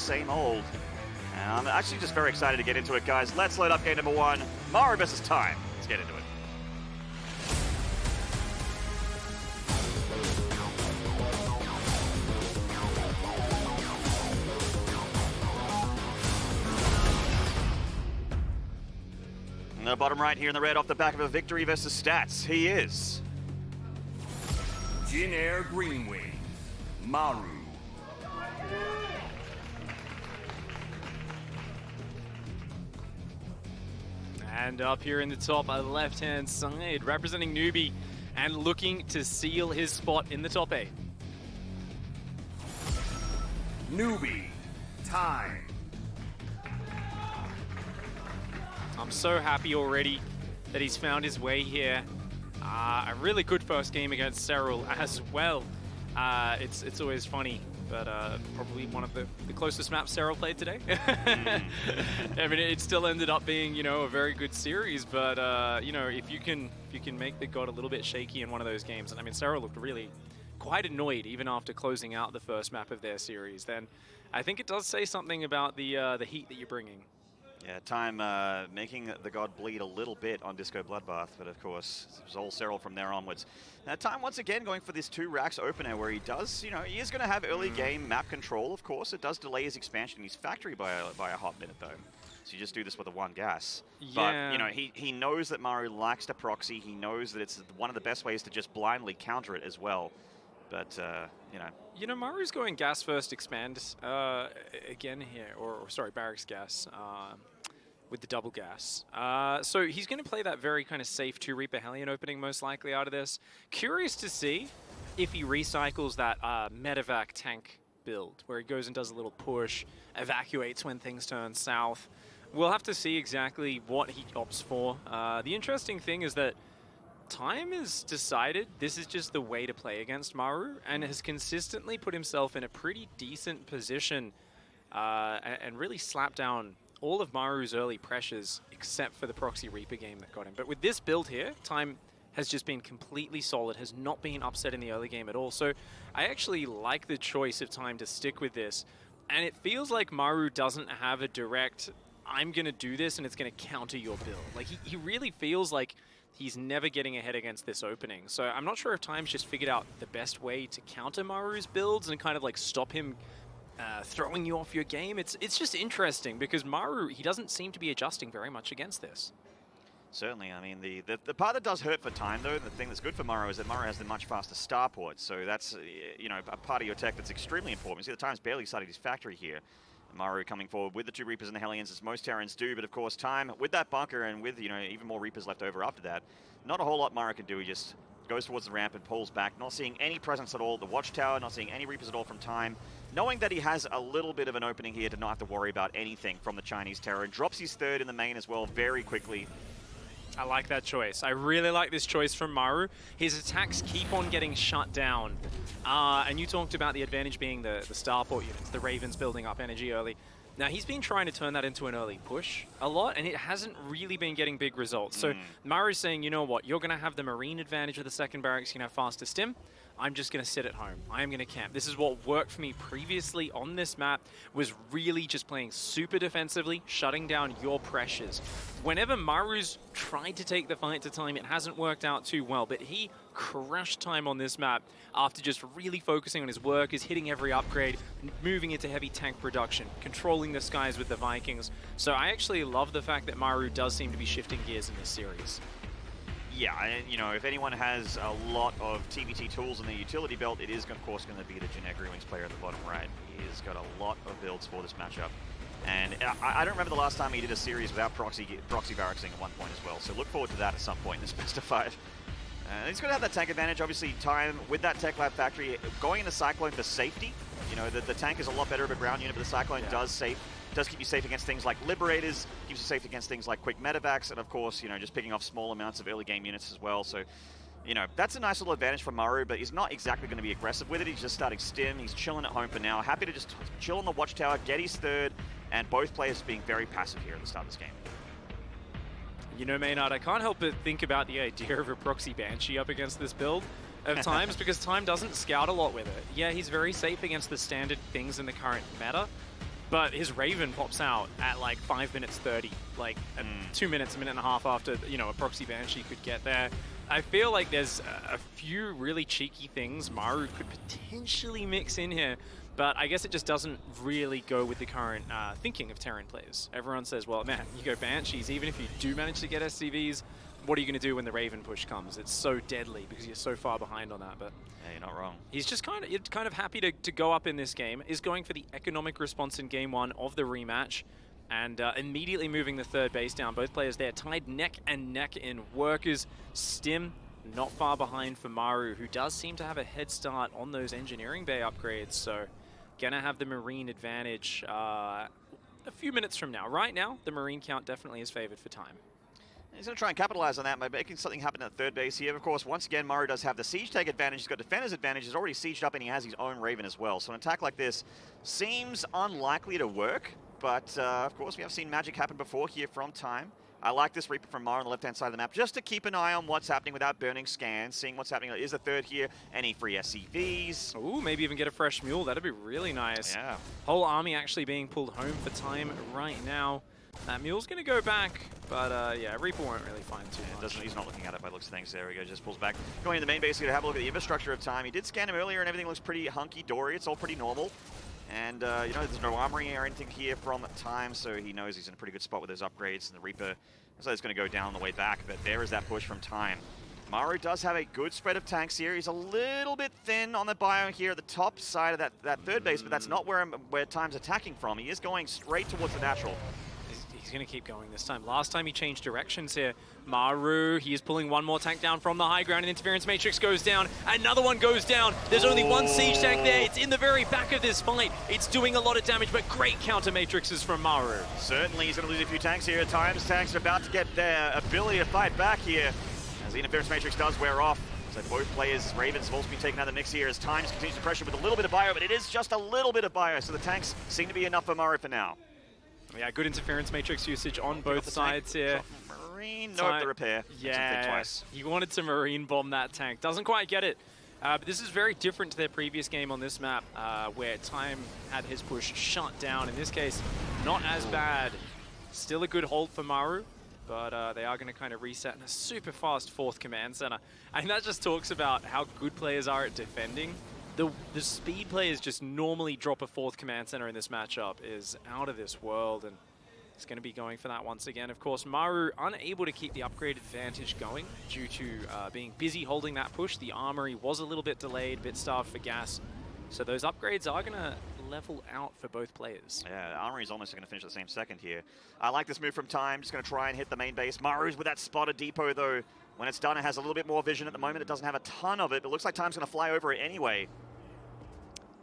same old. And I'm actually just very excited to get into it, guys. Let's load up game number 1. Maru versus Time. Let's get into it. In the bottom right here in the red, off the back of a victory versus stats, he is Jin Air Greenwing, Maru. And up here in the top left-hand side, representing Newbie and looking to seal his spot in the top 8. Newbie, Time. I'm so happy already that he's found his way here. A really good first game against Cyril as well. It's always funny, but probably one of the closest maps Cyril played today. I mean, it still ended up being, you know, a very good series, but you know, if you can make the God a little bit shaky in one of those games, and I mean, Cyril looked really quite annoyed even after closing out the first map of their series, then I think it does say something about the heat that you're bringing. Yeah, Time making the God bleed a little bit on Disco Bloodbath, but of course, it was all Cyril from there onwards. Now, Time once again going for this 2 racks opener where he does, you know, he is going to have early game map control, of course. It does delay his expansion in his factory by a hot minute, though. So you just do this with a 1 gas. Yeah. But, you know, he knows that Maru likes to proxy. He knows that it's one of the best ways to just blindly counter it as well. But, you know. You know, Maru's going gas first expand again here, or sorry, barracks gas. With the double gas. So he's going to play that very kind of safe 2 Reaper Hellion opening most likely out of this. Curious to see if he recycles that medevac tank build, where he goes and does a little push, evacuates when things turn south. We'll have to see exactly what he opts for. The interesting thing is that Time has decided this is just the way to play against Maru and has consistently put himself in a pretty decent position and really slapped down all of Maru's early pressures, except for the Proxy Reaper game that got him. But with this build here, Time has just been completely solid, has not been upset in the early game at all. So I actually like the choice of Time to stick with this. And it feels like Maru doesn't have a direct, I'm going to do this and it's going to counter your build. Like, he really feels like he's never getting ahead against this opening. So I'm not sure if Time's just figured out the best way to counter Maru's builds and kind of like stop him throwing you off your game. It's just interesting because Maru, he doesn't seem to be adjusting very much against this. Certainly, I mean, the part that does hurt for Time, though, the thing that's good for Maru is that Maru has the much faster starport, so that's, you know, a part of your tech that's extremely important. You see, the Time's barely started his factory here. Maru coming forward with the 2 Reapers and the Hellions, as most Terrans do, but of course, Time, with that bunker and with, you know, even more Reapers left over after that, not a whole lot Maru can do. He just goes towards the ramp and pulls back, not seeing any presence at all at the Watchtower, not seeing any Reapers at all from Time. Knowing that he has a little bit of an opening here to not have to worry about anything from the Chinese Terror, and drops his 3rd in the main as well very quickly. I like that choice. I really like this choice from Maru. His attacks keep on getting shut down. And you talked about the advantage being the starport units, the Ravens building up energy early. Now, he's been trying to turn that into an early push a lot, and it hasn't really been getting big results. So Maru's saying, you know what, you're going to have the Marine advantage with the 2nd barracks, you know, faster stim. I'm just going to sit at home. I'm going to camp. This is what worked for me previously on this map, was really just playing super defensively, shutting down your pressures. Whenever Maru's tried to take the fight to Time, it hasn't worked out too well, but he crushed Time on this map after just really focusing on his work, is hitting every upgrade, moving into heavy tank production, controlling the skies with the Vikings. So I actually love the fact that Maru does seem to be shifting gears in this series. Yeah, and you know, if anyone has a lot of TBT tools in their utility belt, it is, of course, going to be the Jin Air Greenwings player at the bottom right. He has got a lot of builds for this matchup. And I don't remember the last time he did a series without proxy barracksing at one point as well, so look forward to that at some point in this best of 5. He's going to have that tank advantage. Obviously, Time with that Tech Lab factory going into Cyclone for safety. You know, the tank is a lot better of a ground unit, but the Cyclone does keep you safe against things like Liberators, keeps you safe against things like quick medevacs, and of course, you know, just picking off small amounts of early game units as well. So, you know, that's a nice little advantage for Maru, but he's not exactly going to be aggressive with it. He's just starting stim. He's chilling at home for now. Happy to just chill on the Watchtower, get his 3rd, and both players being very passive here at the start of this game. You know, Maynard, I can't help but think about the idea of a proxy Banshee up against this build of Times, because Time doesn't scout a lot with it. Yeah, he's very safe against the standard things in the current meta, but his Raven pops out at like 5 minutes 30, like 2 minutes, a minute and a half after, you know, a proxy Banshee could get there. I feel like there's a few really cheeky things Maru could potentially mix in here, but I guess it just doesn't really go with the current thinking of Terran players. Everyone says, well, man, you go Banshees, even if you do manage to get SCVs, what are you going to do when the Raven push comes? It's so deadly because you're so far behind on that. But yeah, you're not wrong. He's just kind of happy to go up in this game, is going for the economic response in game 1 of the rematch, and immediately moving the third base down. Both players there tied neck and neck in workers. Stim not far behind for Maru, who does seem to have a head start on those engineering bay upgrades, so gonna have the Marine advantage a few minutes from now. Right now, the Marine count definitely is favored for time. He's going to try and capitalize on that by making something happen at third base here. Of course, once again, Maru does have the siege take advantage. He's got defender's advantage. He's already sieged up, and he has his own Raven as well. So an attack like this seems unlikely to work, but of course, we have seen magic happen before here from time. I like this Reaper from Maru on the left-hand side of the map, just to keep an eye on what's happening without burning scans, seeing what's happening. Is a third here? Any free SCVs? Ooh, maybe even get a fresh mule. That'd be really nice. Yeah. Whole army actually being pulled home for time right now. That mule's going to go back, but yeah, Reaper won't really find too much. He's not looking at it by the looks of things. There we go, just pulls back. Going into the main base here to have a look at the infrastructure of time. He did scan him earlier, and everything looks pretty hunky-dory. It's all pretty normal. And, you know, there's no armory or anything here from time, so he knows he's in a pretty good spot with those upgrades. And the Reaper looks like it's going to go down on the way back, but there is that push from time. Maru does have a good spread of tanks here. He's a little bit thin on the bio here at the top side of that third base, but that's not where Time's attacking from. He is going straight towards the natural. He's going to keep going this time. Last time he changed directions here. Maru, he is pulling one more tank down from the high ground, and Interference Matrix goes down. Another one goes down. There's only one siege tank there. It's in the very back of this fight. It's doing a lot of damage, but great counter matrixes from Maru. Certainly, he's going to lose a few tanks here at times. Tanks are about to get their ability to fight back here, as the Interference Matrix does wear off. So both players, Ravens, have also been taken out of the mix here as Times continues to pressure with a little bit of bio, but it is just a little bit of bio, so the tanks seem to be enough for Maru for now. Yeah, good Interference Matrix usage on both sides here. Marine, nope, the repair. Yeah, twice. He wanted to Marine bomb that tank. Doesn't quite get it. But this is very different to their previous game on this map, where Time had his push shut down. In this case, not as bad. Still a good hold for Maru, but they are going to kind of reset in a super fast fourth command center. And that just talks about how good players are at defending. The speed players just normally drop a fourth command center in this matchup is out of this world, and it's going to be going for that once again. Of course, Maru unable to keep the upgrade advantage going due to being busy holding that push. The armory was a little bit delayed, a bit starved for gas. So those upgrades are going to level out for both players. Yeah, the armory is almost going to finish the same second here. I like this move from Time. Just going to try and hit the main base. Maru's with that spotted depot, though. When it's done, it has a little bit more vision at the moment. It doesn't have a ton of it, but it looks like Time's going to fly over it anyway.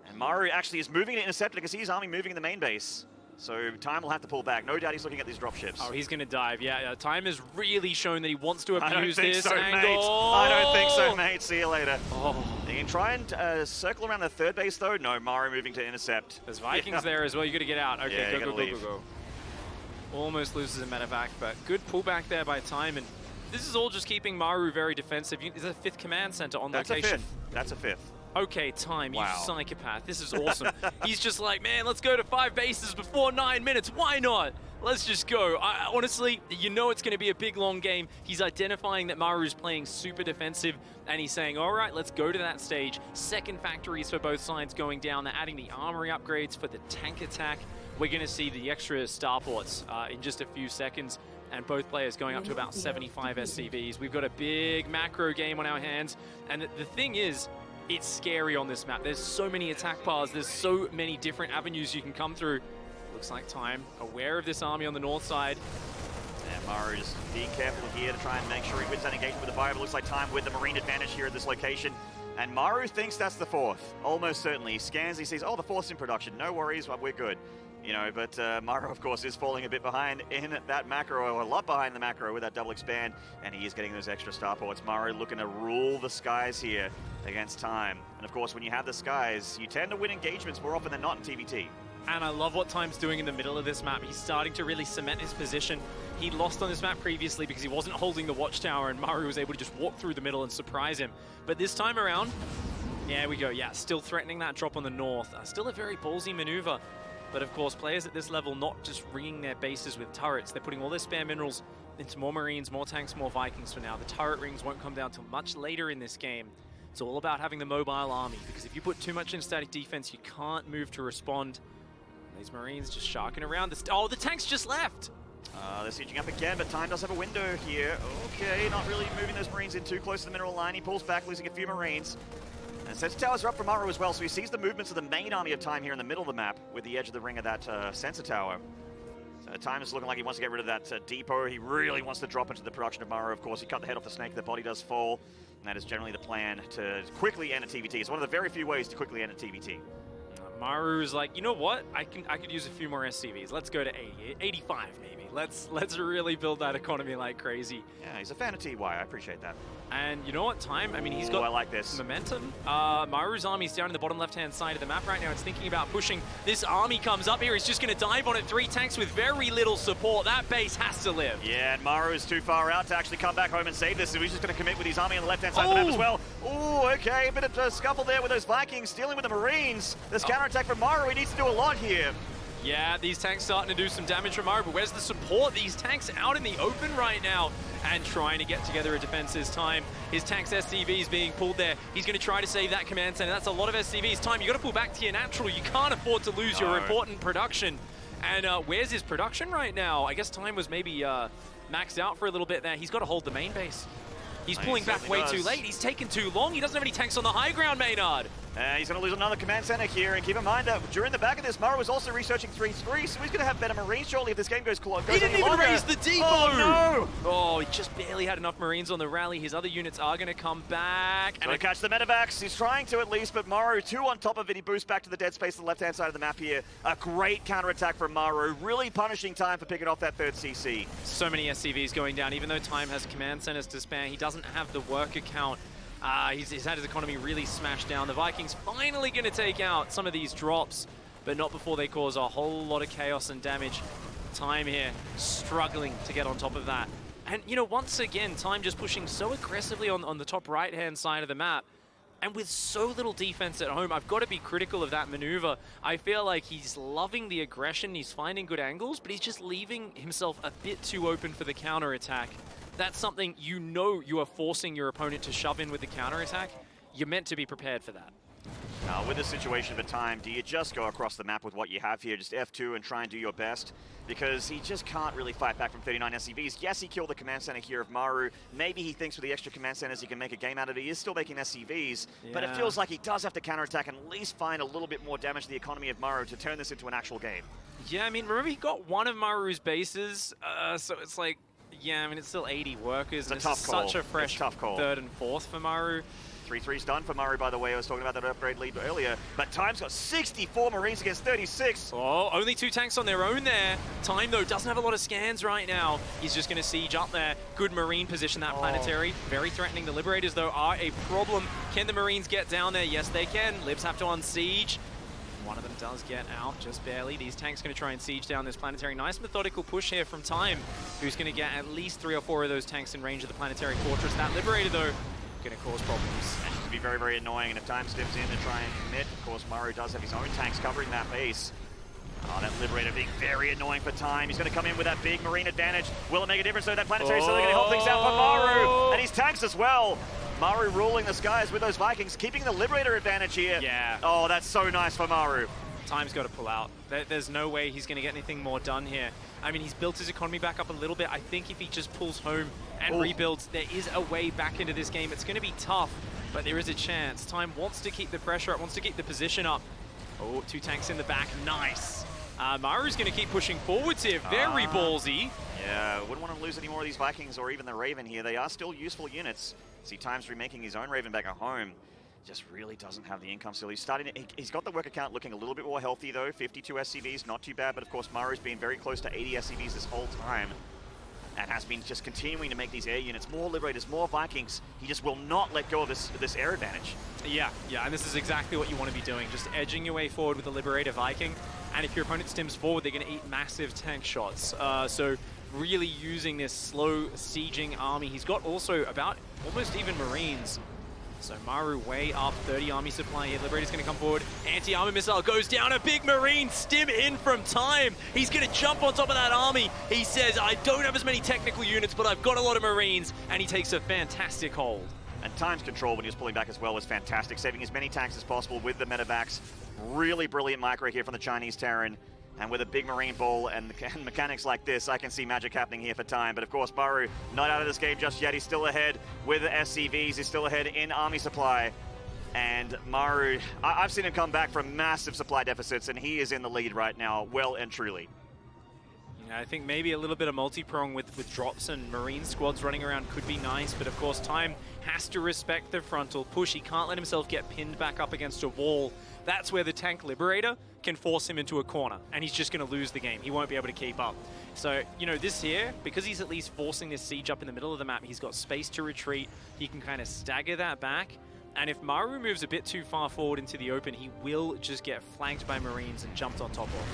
And Maru actually is moving to intercept it because he's army moving in the main base. So Time will have to pull back. No doubt he's looking at these dropships. Oh, he's going to dive. Yeah, Time has really shown that he wants to abuse this angle. Mate. I don't think so, mate. See you later. Oh. You can try and circle around the third base, though. No, Maru moving to intercept. There's Vikings there as well. You got to get out. Okay, yeah, go. Almost loses a medevac, but good pullback there by Time. And this is all just keeping Maru very defensive. There's a fifth command center on location. That's a fifth. Okay, Time, you psychopath. This is awesome. He's just like, man, let's go to 5 bases before 9 minutes. Why not? Let's just go. Honestly, you know it's going to be a big, long game. He's identifying that Maru's playing super defensive, and he's saying, all right, let's go to that stage. Second factories for both sides going down. They're adding the armory upgrades for the tank attack. We're going to see the extra starports in just a few seconds, and both players going up to about 75 SCVs. We've got a big macro game on our hands, and the thing is, it's scary on this map. There's so many attack paths. There's so many different avenues you can come through. Looks like Time aware of this army on the north side. And Maru just being careful here to try and make sure he wins that engagement with the bio. It looks like Time with the Marine advantage here at this location. And Maru thinks that's the fourth. Almost certainly. He scans, he sees, oh, the fourth's in production. No worries, we're good. You know, but Maru, of course, is falling a bit behind in that macro, or a lot behind the macro with that double expand, and he is getting those extra starports. Maru looking to rule the skies here against Time. And of course, when you have the skies, you tend to win engagements more often than not in TVT. And I love what Time's doing in the middle of this map. He's starting to really cement his position. He lost on this map previously because he wasn't holding the watchtower, and Maru was able to just walk through the middle and surprise him. But this time around, yeah, we go. Yeah, still threatening that drop on the north. Still a very ballsy maneuver. But of course, players at this level not just ringing their bases with turrets, they're putting all their spare minerals into more Marines, more tanks, more Vikings for now. The turret rings won't come down till much later in this game. It's all about having the mobile army, because if you put too much in static defense, you can't move to respond. These Marines just sharking around. Oh, the tanks just left! They're sieging up again, but Time does have a window here. Okay, not really moving those Marines in too close to the mineral line. He pulls back, losing a few Marines. And sensor towers are up for Maru as well, so he sees the movements of the main army of Time here in the middle of the map with the edge of the ring of that sensor tower. So Time is looking like he wants to get rid of that depot. He really wants to drop into the production of Maru. Of course, he cut the head off the snake, the body does fall. And that is generally the plan to quickly end a TVT. It's one of the very few ways to quickly end a TVT. Maru's like, you know what? I could use a few more SCVs. Let's go to 80, 85 maybe. Let's really build that economy like crazy. Yeah, he's a fan of TY. I appreciate that. And you know what? Time, I mean, he's got I like this momentum. Maru's army's down in the bottom left-hand side of the map right now. It's thinking about pushing. This army comes up here. He's just going to dive on it. 3 tanks with very little support. That base has to live. Yeah, and Maru is too far out to actually come back home and save this. So he's just going to commit with his army on the left-hand side of the map as well. Oh, okay. A bit of a scuffle there with those Vikings, dealing with the Marines. This counterattack from Maru. He needs to do a lot here. Yeah, these tanks starting to do some damage from Maru, but where's the support? These tanks out in the open right now and trying to get together a defense this time. His tank's SCV is being pulled there. He's going to try to save that command center. That's a lot of SCVs. Time, you got to pull back to your natural. You can't afford to lose your important production. And where's his production right now? I guess Time was maybe maxed out for a little bit there. He's got to hold the main base. He's pulling back way too late. He's taken too long. He doesn't have any tanks on the high ground, Maynard. He's going to lose another command center here, and keep in mind that during the back of this, Maru was also researching 3-3, so he's going to have better Marines shortly if this game goes close. He didn't even raise the depot! Oh, no! Oh, he just barely had enough Marines on the rally. His other units are going to come back. And catch the medevacs. He's trying to at least, but Maru, 2 on top of it. He boosts back to the dead space on the left-hand side of the map here. A great counterattack from Maru, really punishing Time for picking off that 3rd CC. So many SCVs going down, even though Time has command centers to spare. He doesn't have the work account. He's had his economy really smashed down. The Vikings finally going to take out some of these drops, but not before they cause a whole lot of chaos and damage. Time here struggling to get on top of that. And, you know, once again, Time just pushing so aggressively on the top right-hand side of the map. And with so little defense at home, I've got to be critical of that maneuver. I feel like he's loving the aggression, he's finding good angles, but he's just leaving himself a bit too open for the counterattack. That's something you know you are forcing your opponent to shove in with the counterattack. You're meant to be prepared for that. Now, with the situation for Time, do you just go across the map with what you have here, just F2 and try and do your best? Because he just can't really fight back from 39 SCVs. Yes, he killed the command center here of Maru. Maybe he thinks with the extra command centers he can make a game out of it. He is still making SCVs, but it feels like he does have to counterattack and at least find a little bit more damage to the economy of Maru to turn this into an actual game. Yeah, I mean, remember he got one of Maru's bases, so it's like, yeah, I mean, it's still 80 workers. It's a tough call. Such a fresh tough call. 3rd and 4th for Maru. 3-3's done for Maru, by the way. I was talking about that upgrade lead earlier. But Time's got 64 Marines against 36. Oh, only 2 tanks on their own there. Time, though, doesn't have a lot of scans right now. He's just going to siege up there. Good Marine position, that planetary. Very threatening. The Liberators, though, are a problem. Can the Marines get down there? Yes, they can. Libs have to unsiege. One of them does get out, just barely. These tanks going to try and siege down this planetary. Nice methodical push here from Time, who's going to get at least 3 or 4 of those tanks in range of the planetary fortress. That Liberator, though, going to cause problems. And it's going to be very, very annoying. And if Time steps in to try and commit, of course, Maru does have his own tanks covering that base. Oh, that Liberator being very annoying for Time. He's going to come in with that big Marine advantage. Will it make a difference though? That planetary, so they're going to help things out for Maru. And his tanks as well. Maru ruling the skies with those Vikings, keeping the Liberator advantage here. Yeah. Oh, that's so nice for Maru. Time's got to pull out. There's no way he's going to get anything more done here. I mean, he's built his economy back up a little bit. I think if he just pulls home and rebuilds, there is a way back into this game. It's going to be tough, but there is a chance. Time wants to keep the pressure up, wants to keep the position up. Oh, 2 tanks in the back. Nice. Maru's going to keep pushing forwards here. Very ballsy. Yeah, wouldn't want to lose any more of these Vikings or even the Raven here. They are still useful units. See, Time's remaking his own Raven back at home. Just really doesn't have the income still. He's got the work account looking a little bit more healthy though. 52 SCVs, not too bad, but of course Maru's been very close to 80 SCVs this whole time. And has been just continuing to make these air units, more Liberators, more Vikings. He just will not let go of this air advantage. Yeah, and this is exactly what you want to be doing. Just edging your way forward with the Liberator Viking. And if your opponent stims forward, they're going to eat massive tank shots. So really using this slow sieging army. He's got also about almost even Marines. So Maru way up, 30 army supply here. Liberator's going to come forward. Anti-armor missile goes down. A big Marine stim in from Time. He's going to jump on top of that army. He says, I don't have as many technical units, but I've got a lot of Marines. And he takes a fantastic hold. And Time's control when he was pulling back as well was fantastic, saving as many tanks as possible with the medevacs. Really brilliant micro here from the Chinese Terran. And with a big Marine ball and mechanics like this, I can see magic happening here for Time. But of course, Maru not out of this game just yet. He's still ahead with the SCVs. He's still ahead in army supply. And Maru, I've seen him come back from massive supply deficits, and he is in the lead right now, well and truly. Yeah, I think maybe a little bit of multi-prong with drops and Marine squads running around could be nice. But of course, Time has to respect the frontal push. He can't let himself get pinned back up against a wall. That's where the tank Liberator can force him into a corner, and he's just going to lose the game. He won't be able to keep up. So, you know, this here, because he's at least forcing this siege up in the middle of the map, he's got space to retreat. He can kind of stagger that back. And if Maru moves a bit too far forward into the open, he will just get flanked by Marines and jumped on top of.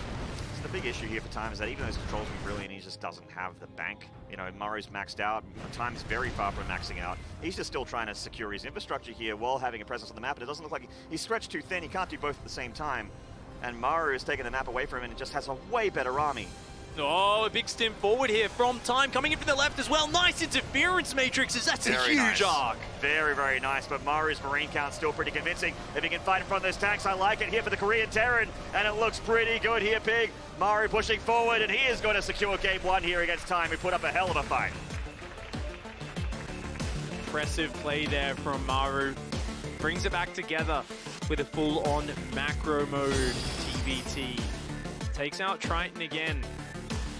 So the big issue here for Time is that even though his controls are brilliant, he just doesn't have the bank. You know, Maru's maxed out. Time's very far from maxing out. He's just still trying to secure his infrastructure here while having a presence on the map. And it doesn't look like he's stretched too thin. He can't do both at the same time. And Maru is taking the map away from him and just has a way better army. Oh, a big stim forward here from Time, coming in from the left as well. Nice interference matrixes. That's a huge arc. Very, very nice, but Maru's Marine count's still pretty convincing. If he can fight in front of those tanks, I like it here for the Korean Terran, and it looks pretty good here, Pig. Maru pushing forward, and he is going to secure game one here against Time, who put up a hell of a fight. Impressive play there from Maru. Brings it back together with a full-on macro mode TBT. Takes out Triton again.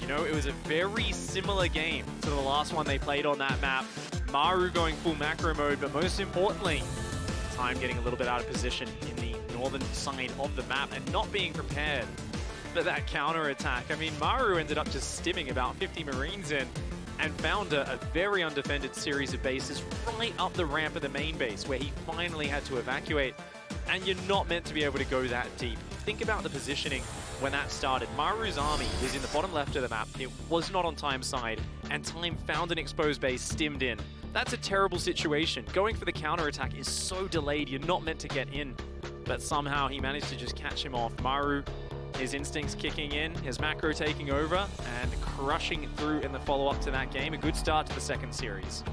You know, it was a very similar game to the last one they played on that map. Maru going full macro mode, but most importantly, Time getting a little bit out of position in the northern side of the map and not being prepared for that counter attack. I mean, Maru ended up just stimming about 50 Marines in and found a very undefended series of bases right up the ramp of the main base where he finally had to evacuate. And you're not meant to be able to go that deep. Think about the positioning when that started. Maru's army was in the bottom left of the map. It was not on Time's side, and Time found an exposed base, stimmed in. That's a terrible situation. Going for the counterattack is so delayed, you're not meant to get in. But somehow he managed to just catch him off. Maru, his instincts kicking in, his macro taking over, and crushing through in the follow-up to that game. A good start to the second series.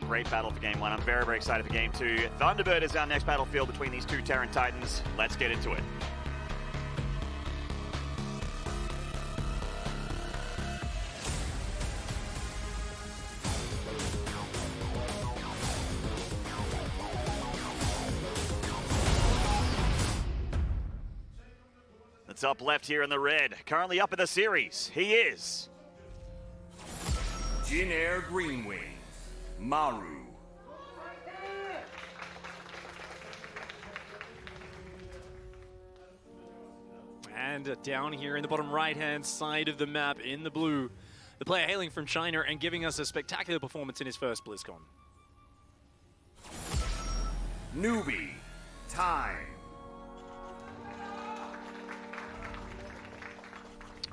Great battle for game one. I'm very, very excited for game two. Thunderbird is our next battlefield between these two Terran Titans. Let's get into it. That's up left here in the red. Currently up in the series, he is Jin Air Green Wings, Maru. And down here in the bottom right-hand side of the map in the blue, the player hailing from China and giving us a spectacular performance in his first BlizzCon. Newbie, Time.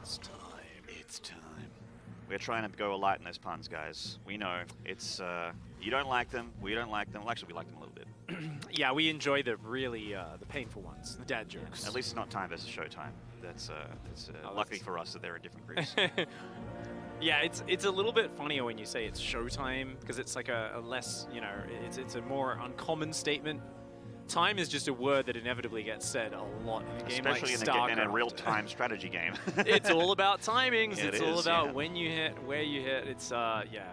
It's time. It's time. We're trying to go light in those puns, guys. We know. It's, you don't like them, we don't like them. Well, actually, we like them a little bit. Yeah, we enjoy the really, the painful ones, the dad jokes. At least it's not Time versus Showtime. That's lucky for us that they're in different groups. Yeah, it's a little bit funnier when you say it's Showtime, because it's like a less, you know, it's a more uncommon statement. Time is just a word that inevitably gets said a lot in a game Especially like in Starcraft. in a real-time strategy game. It's all about timings. Yeah, it's it all is, about yeah. when you hit, where you hit. It's yeah,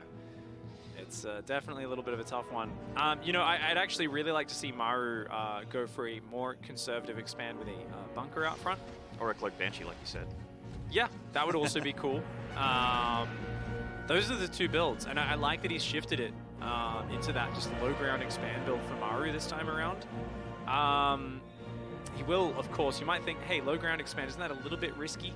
it's definitely a little bit of a tough one. You know, I'd actually really like to see Maru go for a more conservative expand with a bunker out front. Or a cloak banshee, like you said. Yeah, that would also be cool. Those are the two builds, and I like that he's shifted it into that just low ground expand build for Maru this time around. He will, of course, you might think, hey, low ground expand, isn't that a little bit risky?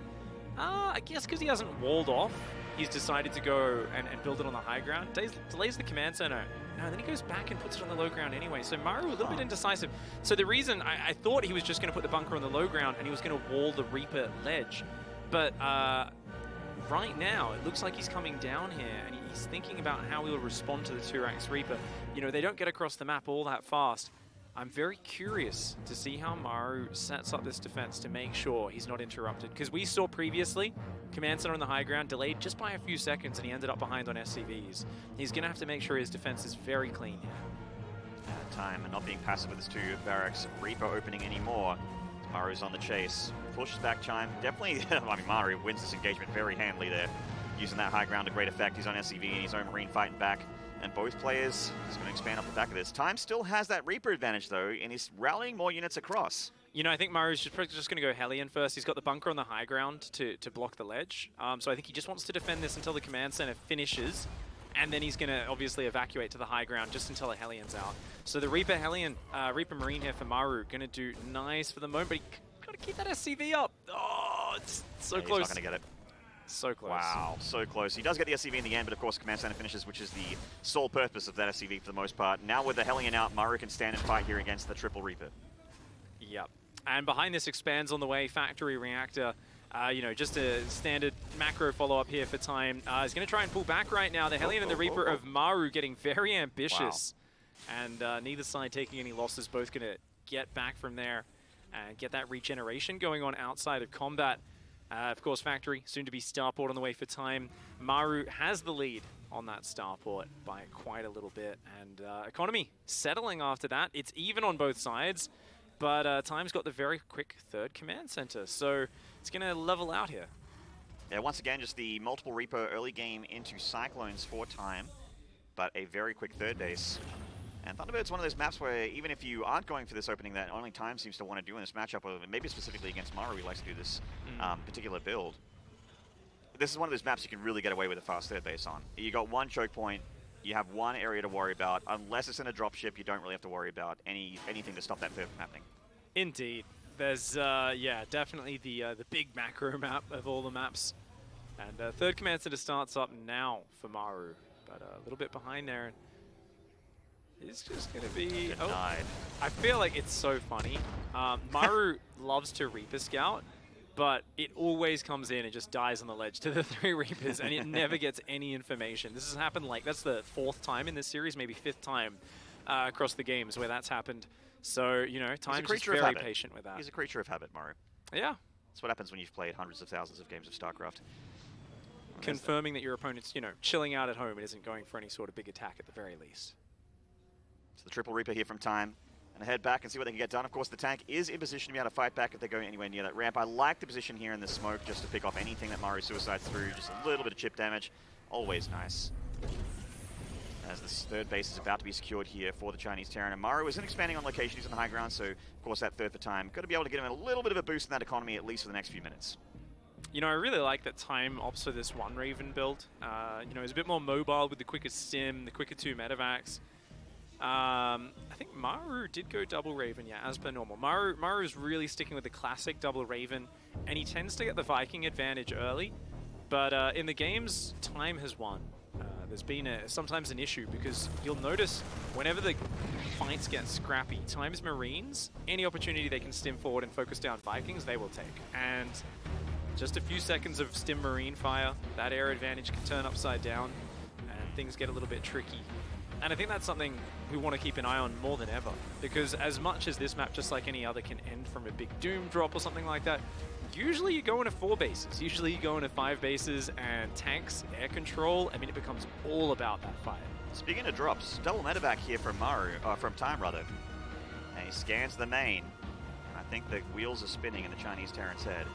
I guess because he hasn't walled off, he's decided to go and build it on the high ground. Delays the command center. No, then he goes back and puts it on the low ground anyway. So Maru a little bit indecisive. So the reason I thought he was just going to put the bunker on the low ground and he was going to wall the Reaper ledge. But right now, it looks like he's coming down here and he he's thinking about how he'll respond to the 2-Rax Reaper. You know, they don't get across the map all that fast. I'm very curious to see how Maru sets up this defense to make sure he's not interrupted. Because we saw previously, Command Center on the high ground delayed just by a few seconds and he ended up behind on SCVs. He's going to have to make sure his defense is very clean here. Time and not being passive with his 2 barracks Reaper opening anymore. Maru's on the chase. Pushes back Chime. Definitely, I mean, Maru wins this engagement very handily there. Using that high ground to great effect. He's on SCV and his own Marine fighting back. And both players is going to expand off the back of this. Time still has that Reaper advantage, though, and he's rallying more units across. You know, I think Maru's just going to go Hellion first. He's got the bunker on the high ground to block the ledge. So I think he just wants to defend this until the command center finishes. And then he's going to obviously evacuate to the high ground just until a Hellion's out. So the Reaper Reaper Marine here for Maru, going to do nice for the moment, but he got to keep that SCV up. Oh, it's so close. He's not going to get it. So close. Wow, so close. He does get the SCV in the end, but of course command center finishes, which is the sole purpose of that SCV for the most part. Now with the Hellion out, Maru can stand and fight here against the triple Reaper. Yep. And behind this expands on the way, Factory Reactor. You know, just a standard macro follow-up here for Time. He's going to try and pull back right now. The Hellion and the Reaper of Maru getting very ambitious. Wow. And neither side taking any losses, both going to get back from there and get that regeneration going on outside of combat. Of course, Factory, soon to be Starport on the way for Time. Maru has the lead on that Starport by quite a little bit. And Economy settling after that. It's even on both sides, but Time's got the very quick 3rd command center. So it's going to level out here. Yeah, once again, just the multiple Reaper early game into Cyclones for Time, but a very quick 3rd base. And Thunderbird's one of those maps where even if you aren't going for this opening that only Time seems to want to do in this matchup, or maybe specifically against Maru, he likes to do this particular build. This is one of those maps you can really get away with a fast 3rd base on. You got one choke point, you have one area to worry about. Unless it's in a dropship, you don't really have to worry about anything to stop that 3rd from happening. Indeed. There's, yeah, definitely the big macro map of all the maps. And 3rd command center starts up now for Maru, but a little bit behind there. It's just going to be... Denied. I feel like it's so funny. Maru loves to Reaper Scout, but it always comes in and just dies on the ledge to the 3 Reapers, and it never gets any information. This has happened, like, that's the 4th time in this series, maybe 5th time across the games where that's happened. So, you know, Time's just very patient with that. He's a creature of habit, Maru. Yeah. That's what happens when you've played hundreds of thousands of games of Starcraft. Confirming that your opponent's, you know, chilling out at home and isn't going for any sort of big attack at the very least. So the triple Reaper here from Time. And head back and see what they can get done. Of course, the tank is in position to be able to fight back if they go anywhere near that ramp. I like the position here in the smoke just to pick off anything that Maru suicides through. Just a little bit of chip damage. Always nice. As this 3rd base is about to be secured here for the Chinese Terran. And Maru isn't expanding on location. He's on the high ground, so of course that 3rd for Time. Got to be able to get him a little bit of a boost in that economy, at least for the next few minutes. You know, I really like that Time opts for this 1 Raven build. You know, he's a bit more mobile with the quicker stim, the quicker 2 medevacs. I think Maru did go double Raven, yeah, as per normal. Maru's really sticking with the classic double Raven, and he tends to get the Viking advantage early. But in the games, Time has won. There's been sometimes an issue because you'll notice whenever the fights get scrappy, Time's Marines, any opportunity they can stim forward and focus down Vikings, they will take. And just a few seconds of stim Marine fire, that air advantage can turn upside down, and things get a little bit tricky. And I think that's something we want to keep an eye on more than ever, because as much as this map, just like any other, can end from a big Doom drop or something like that, usually you go into 4 bases, usually you go into 5 bases, and tanks, air control, I mean, it becomes all about that fight. Speaking of drops, double medevac here from Maru, from Time rather, and he scans the main. I think the wheels are spinning in the Chinese Terran's head.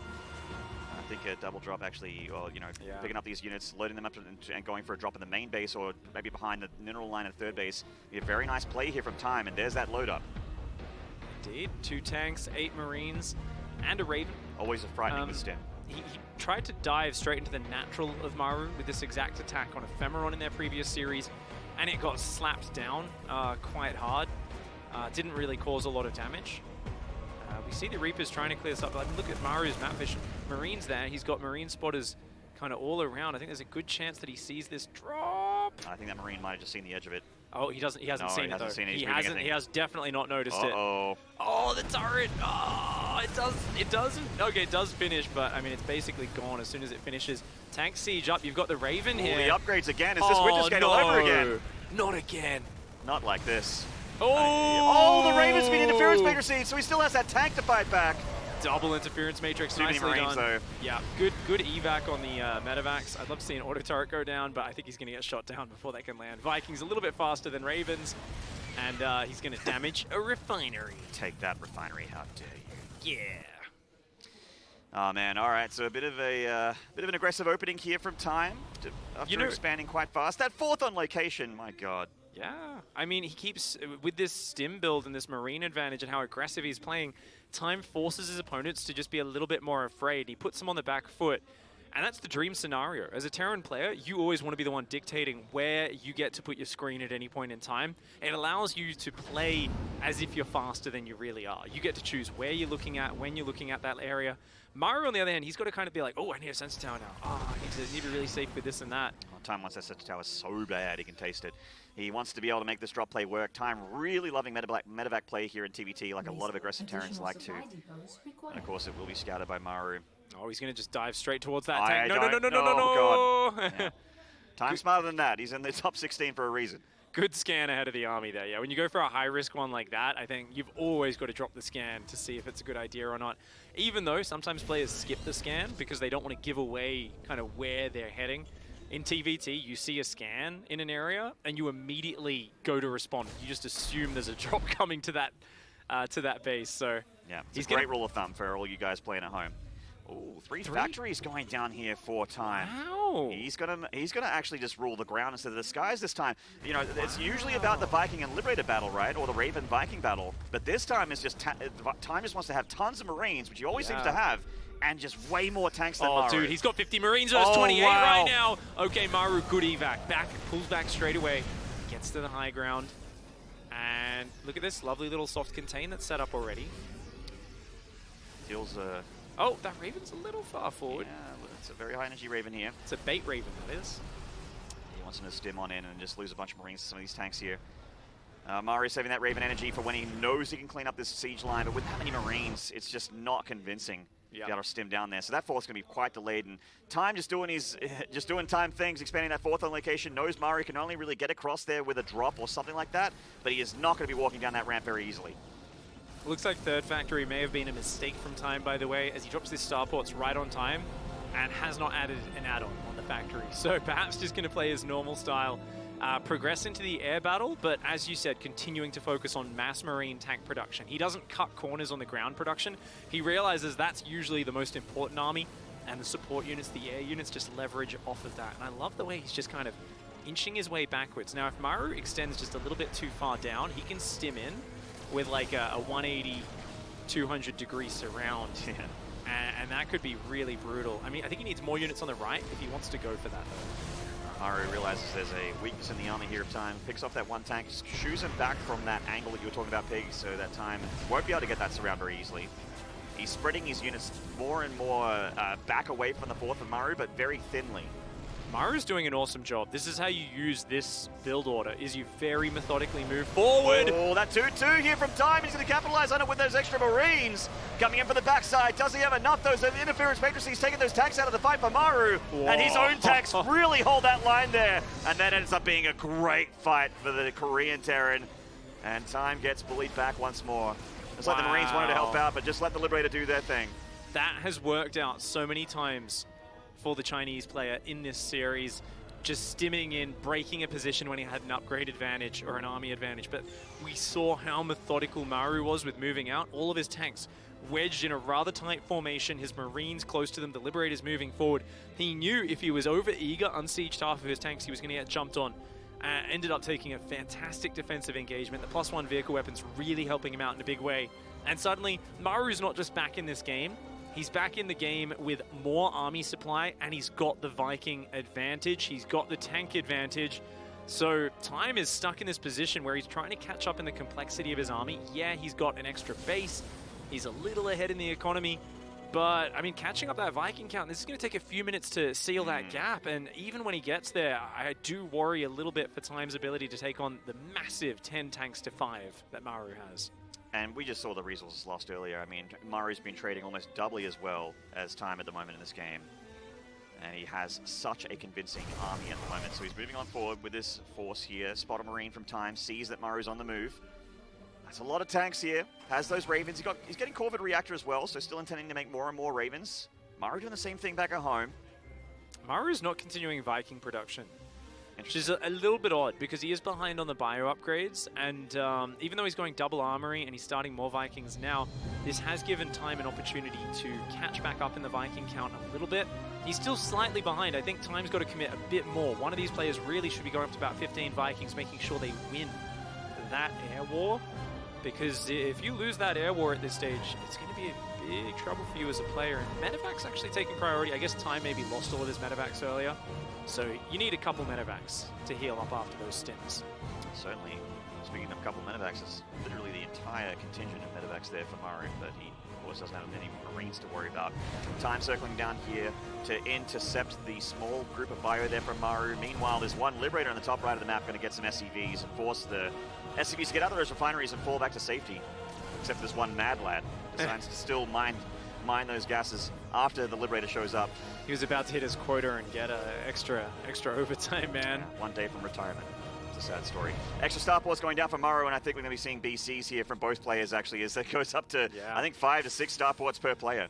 I think a double drop actually, well, you know, picking up these units, loading them up and going for a drop in the main base or maybe behind the mineral line at 3rd base. A very nice play here from Time, and there's that load up. Indeed, 2 tanks, 8 Marines, and a Raven. Always a frightening with stim. He tried to dive straight into the natural of Maru with this exact attack on Ephemeron in their previous series, and it got slapped down quite hard. Didn't really cause a lot of damage. We see the Reapers trying to clear this up. I mean, look at Maru's map vision. Marines there. He's got Marine spotters kind of all around. I think there's a good chance that he sees this drop. I think that Marine might have just seen the edge of it. Oh, he doesn't. He hasn't seen it though. Seen it. He hasn't. He has definitely not noticed it. Oh, the turret. Oh, it doesn't. Okay, it does finish, but I mean, it's basically gone as soon as it finishes. Tank siege up. You've got the Raven here. The upgrades again. Is this Witness Gate all over again? Not again. Not like this. Oh! The Raven's been interference matrix seed, so he still has that tank to fight back. Double interference matrix, Too many nicely Marines, done. though. Yeah, good evac on the Medivacs. I'd love to see an auto turret go down, but I think he's going to get shot down before they can land. Vikings a little bit faster than Ravens, and he's going to damage a refinery. Take that, refinery! How dare you? Yeah. Oh man! All right, so a bit of an aggressive opening here from Time, after expanding quite fast. That fourth on location, my god. Yeah, I mean, he keeps, with this stim build and this Marine advantage and how aggressive he's playing, Time forces his opponents to just be a little bit more afraid. He puts them on the back foot, and that's the dream scenario. As a Terran player, you always want to be the one dictating where you get to put your screen at any point in time. It allows you to play as if you're faster than you really are. You get to choose where you're looking at, when you're looking at that area. Maru, on the other hand, he's got to kind of be like, oh, I need a sensor tower now. Oh, I need to be really safe with this and that. Well, Time wants that sensor tower so bad, he can taste it. He wants to be able to make this drop play work. Time really loving medevac play here in TVT, like a lot of aggressive Terrans like to. And of course, it will be scouted by Maru. Oh, he's going to just dive straight towards that I tank. No. God. Yeah. Time's smarter than that. He's in the top 16 for a reason. Good scan ahead of the army there. Yeah, when you go for a high-risk one like that, I think you've always got to drop the scan to see if it's a good idea or not. Even though sometimes players skip the scan because they don't want to give away kind of where they're heading. In TVT, you see a scan in an area, and you immediately go to respond. You just assume there's a drop coming to that base. So yeah, it's a great rule of thumb for all you guys playing at home. Oh, three factories going down here for Time. Wow. He's gonna actually just rule the ground instead of the skies this time. You know, it's usually about the Viking and Liberator battle, right, or the Raven Viking battle. But this time is just Time just wants to have tons of Marines, which he always seems to have. And just way more tanks than Maru. Oh, dude, he's got 50 Marines versus 28 right now. Okay, Maru, good evac. Pulls back straight away. Gets to the high ground. And look at this lovely little soft contain that's set up already. Deals Oh, that Raven's a little far forward. Yeah, it's a very high energy Raven here. It's a bait Raven, that is. He wants him to stim on in and just lose a bunch of Marines to some of these tanks here. Maru saving that Raven energy for when he knows he can clean up this siege line, but with that many Marines, it's just not convincing. Yep. Got to stim down there, so that force is going to be quite delayed. And Time just doing Time things, expanding that fourth on location. Knows Maru can only really get across there with a drop or something like that, but he is not going to be walking down that ramp very easily. Looks like third factory may have been a mistake from Time, by the way, as he drops his starports right on time and has not added an add-on on the factory. So perhaps just going to play his normal style. Progress into the air battle, but as you said, continuing to focus on mass Marine tank production. He doesn't cut corners on the ground production. He realizes that's usually the most important army, and the support units, the air units, just leverage off of that. And I love the way he's just kind of inching his way backwards. Now, if Maru extends just a little bit too far down, he can stim in with like a 180, 200 degree surround. Yeah. And that could be really brutal. I mean, I think he needs more units on the right if he wants to go for that, though. Maru realizes there's a weakness in the army here of Time, picks off that one tank, shoos him back from that angle that you were talking about, Pig, so that Time won't be able to get that surround very easily. He's spreading his units more and more back away from the fourth of Maru, but very thinly. Maru's doing an awesome job. This is how you use this build order, is you very methodically move forward. Oh, that 2-2 here from Time. He's going to capitalize on it with those extra Marines. Coming in from the backside. Does he have enough? Those interference matrices taking those tanks out of the fight for Maru. Whoa. And his own tanks really hold that line there. And that ends up being a great fight for the Korean Terran. And Time gets bullied back once more. It's like the Marines wanted to help out, but just let the Liberator do their thing. That has worked out so many times for the Chinese player in this series, just stimming in, breaking a position when he had an upgrade advantage or an army advantage. But we saw how methodical Maru was with moving out. All of his tanks wedged in a rather tight formation, his Marines close to them, the Liberators moving forward. He knew if he was over-eager, unsieged half of his tanks, he was going to get jumped on. Ended up taking a fantastic defensive engagement. The +1 vehicle weapons really helping him out in a big way. And suddenly, Maru's not just back in this game, he's back in the game with more army supply, and he's got the Viking advantage. He's got the tank advantage. So Time is stuck in this position where he's trying to catch up in the complexity of his army. Yeah, he's got an extra base. He's a little ahead in the economy. But, I mean, catching up that Viking count, this is going to take a few minutes to seal that gap. And even when he gets there, I do worry a little bit for Time's ability to take on the massive 10 tanks to 5 that Maru has. And we just saw the resources lost earlier. I mean, Maru's been trading almost doubly as well as time at the moment in this game. And he has such a convincing army at the moment. So he's moving on forward with this force here. Spot a Marine from time, sees that Maru's on the move. That's a lot of tanks here. Has those Ravens. He's getting Corvid Reactor as well, so still intending to make more and more Ravens. Maru doing the same thing back at home. Maru's not continuing Viking production, which is a little bit odd because he is behind on the bio upgrades, and even though he's going double armory and he's starting more Vikings now, this has given Time an opportunity to catch back up in the Viking count a little bit. He's still slightly behind. I think Time's got to commit a bit more. One of these players really should be going up to about 15 Vikings, making sure they win that air war, because if you lose that air war at this stage, it's going to be a big trouble for you as a player. And Medevac's actually taking priority. I guess Time maybe lost all of his Medevacs earlier, so you need a couple Medevacs to heal up after those stims. Certainly. Speaking of a couple Medevacs, it's literally the entire contingent of Medevacs there for Maru, but he, of course, doesn't have any Marines to worry about. Time circling down here to intercept the small group of bio there from Maru. Meanwhile, there's one Liberator on the top right of the map going to get some SCVs and force the SCVs to get out of those refineries and fall back to safety. Except for this one Mad Lad decides to still mine those gases after the Liberator shows up. He was about to hit his quota and get extra overtime, man. Yeah, one day from retirement. It's a sad story. Extra starports going down for Maru, and I think we're going to be seeing BCs here from both players, actually, as that goes up to, I think, 5 to 6 starports per player.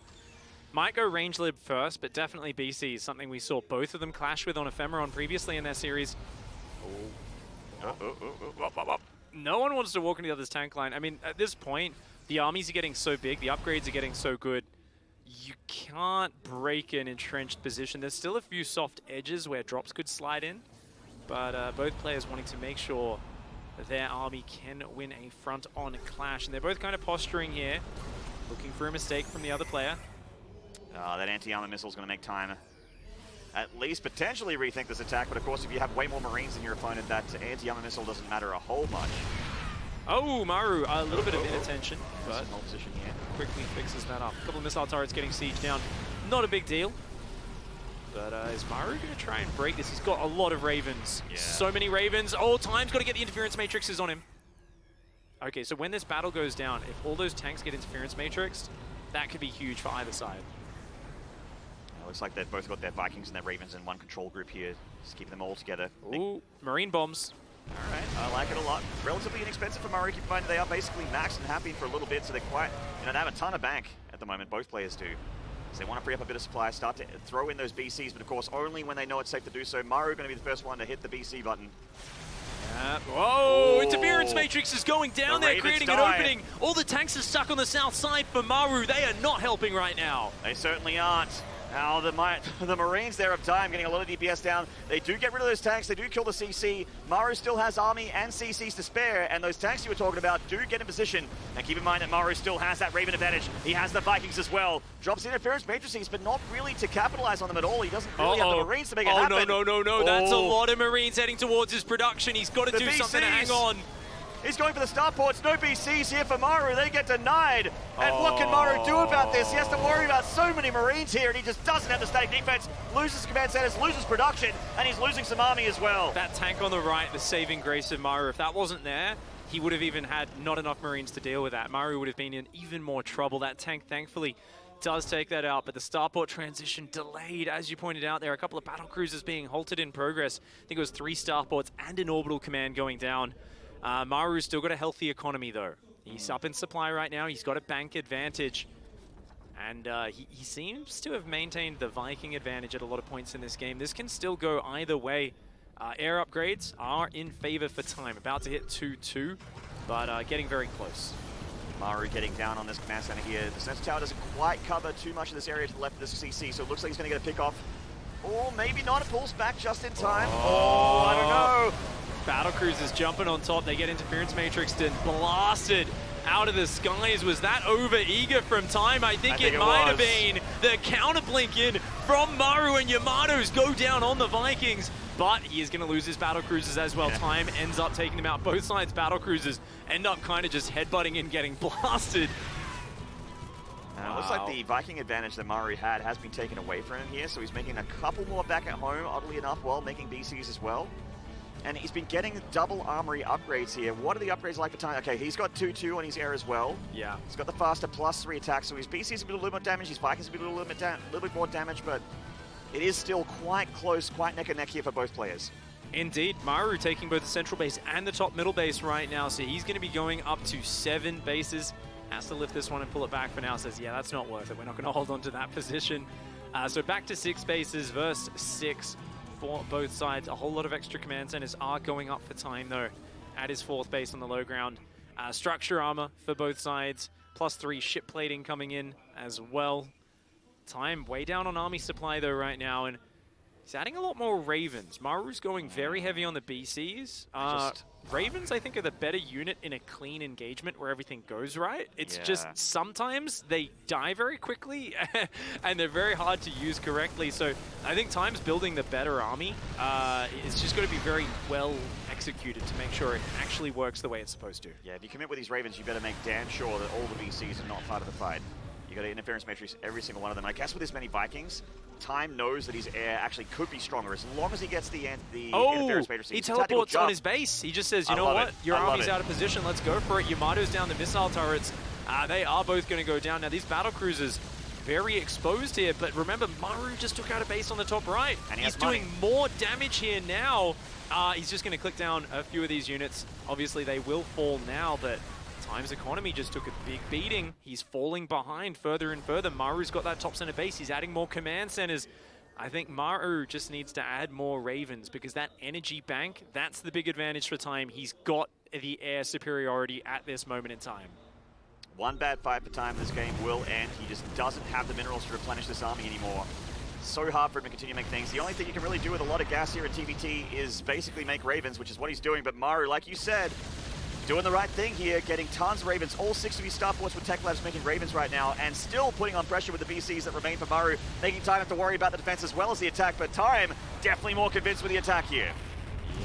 Might go range lib first, but definitely BC is something we saw both of them clash with on Ephemeron previously in their series. No one wants to walk into the other's tank line. I mean, at this point, the armies are getting so big, the upgrades are getting so good, you can't break an entrenched position. There's still a few soft edges where drops could slide in, but both players wanting to make sure that their army can win a front-on clash. And they're both kind of posturing here, looking for a mistake from the other player. That anti-armor missile is going to make Time at least potentially rethink this attack, but of course if you have way more Marines than your opponent, that anti-armor missile doesn't matter a whole much. Oh, Maru, a little bit of inattention, but hold position here. Quickly fixes that up. A couple of missile turrets getting sieged down. Not a big deal. But is Maru going to try and break this? He's got a lot of Ravens. Yeah. So many Ravens. Oh, Time's got to get the interference matrices on him. Okay, so when this battle goes down, if all those tanks get interference matrixed, that could be huge for either side. Looks like they've both got their Vikings and their Ravens in one control group here. Just keeping them all together. Ooh, Marine bombs. All right, I like it a lot. Relatively inexpensive for Maru. Keep in mind they are basically maxed and happy for a little bit, so they're quite, they have a ton of bank at the moment. Both players do. So they want to free up a bit of supply, start to throw in those BCs, but of course only when they know it's safe to do so. Maru going to be the first one to hit the BC button. Whoa, interference matrix is going down there, creating an die. opening. All the tanks are stuck on the south side for Maru. They are not helping right now. They certainly aren't. Now the Marines there of Time getting a lot of DPS down. They do get rid of those tanks. They do kill the CC. Maru still has army and CCs to spare, and those tanks you were talking about do get in position. And keep in mind that Maru still has that Raven advantage. He has the Vikings as well. Drops interference matrices, but not really to capitalize on them at all. He doesn't really have the Marines to make it happen. No. That's a lot of Marines heading towards his production. He's got to do something to hang on. He's going for the starports. No BCs here for Maru. They get denied. And what can Maru do about this? He has to worry about so many Marines here, and he just doesn't have the static defense. Loses command centers, loses production, and he's losing some army as well. That tank on the right, the saving grace of Maru, if that wasn't there, he would have even had not enough Marines to deal with that. Maru would have been in even more trouble. That tank, thankfully, does take that out, but the starport transition delayed. As you pointed out, there are a couple of battle cruisers being halted in progress. I think it was 3 starports and an orbital command going down. Maru's still got a healthy economy, though. He's up in supply right now. He's got a bank advantage. And he seems to have maintained the Viking advantage at a lot of points in this game. This can still go either way. Air upgrades are in favor for Time. About to hit 2-2, but getting very close. Maru getting down on this command center here. The sensor tower doesn't quite cover too much of this area to the left of this CC, so it looks like he's going to get a pick off. Or maybe not. It pulls back just in time. Oh, I don't know. Battle cruisers jumping on top. They get interference matrixed and blasted out of the skies. Was that over eager from Time? I think it might have been. The counter blink in from Maru, and Yamato's go down on the Vikings. But he is going to lose his battle cruisers as well. Time ends up taking them out. Both sides' battle cruisers end up kind of just headbutting and getting blasted. It looks like the Viking advantage that Maru had has been taken away from him here, so he's making a couple more back at home, oddly enough, while making BCs as well. and he's been getting double armory upgrades here. What are the upgrades like for Time? Okay, he's got 2-2 on his air as well. Yeah. He's got the faster +3 attack, so his BC's a little bit more damage, his Vikings a little bit more damage, but it is still quite close, quite neck and neck here for both players. Indeed, Maru taking both the central base and the top middle base right now, so he's going to be going up to 7 bases. Has to lift this one and pull it back for now. Says, yeah, that's not worth it. We're not going to hold on to that position. So back to 6 bases versus 6 for both sides. A whole lot of extra command centers are going up for Time, though, at his 4th base on the low ground. Structure armor for both sides, +3 ship plating coming in as well. Time way down on army supply, though, right now, and he's adding a lot more Ravens. Maru's going very heavy on the BCs. Ravens, I think, are the better unit in a clean engagement where everything goes right. It's just sometimes they die very quickly and they're very hard to use correctly. So I think Time's building the better army. It's just got to be very well executed to make sure it actually works the way it's supposed to. Yeah, if you commit with these Ravens, you better make damn sure that all the BCs are not part of the fight. You got to interference matrix every single one of them. I guess with this many Vikings, Time knows that his air actually could be stronger as long as he gets the interference matrix. He teleports on his base. He just says, you know what? Your army's out of position. Let's go for it. Yamato's down the missile turrets. They are both going to go down. Now, these battle cruisers, very exposed here. But remember, Maru just took out a base on the top right. And he's doing more damage here now. He's just going to click down a few of these units. Obviously, they will fall now, but Time's economy just took a big beating. He's falling behind further and further. Maru's got that top center base. He's adding more command centers. I think Maru just needs to add more Ravens because that energy bank, that's the big advantage for Time. He's got the air superiority at this moment in time. One bad fight for Time, this game will end. He just doesn't have the minerals to replenish this army anymore. So hard for him to continue to make things. The only thing you can really do with a lot of gas here in TVT is basically make Ravens, which is what he's doing. But Maru, like you said, doing the right thing here, getting tons of Ravens. All 6 of his Star Force with Tech Labs making Ravens right now, and still putting on pressure with the BCs that remain for Maru, making Time have to worry about the defense as well as the attack, but Time definitely more convinced with the attack here.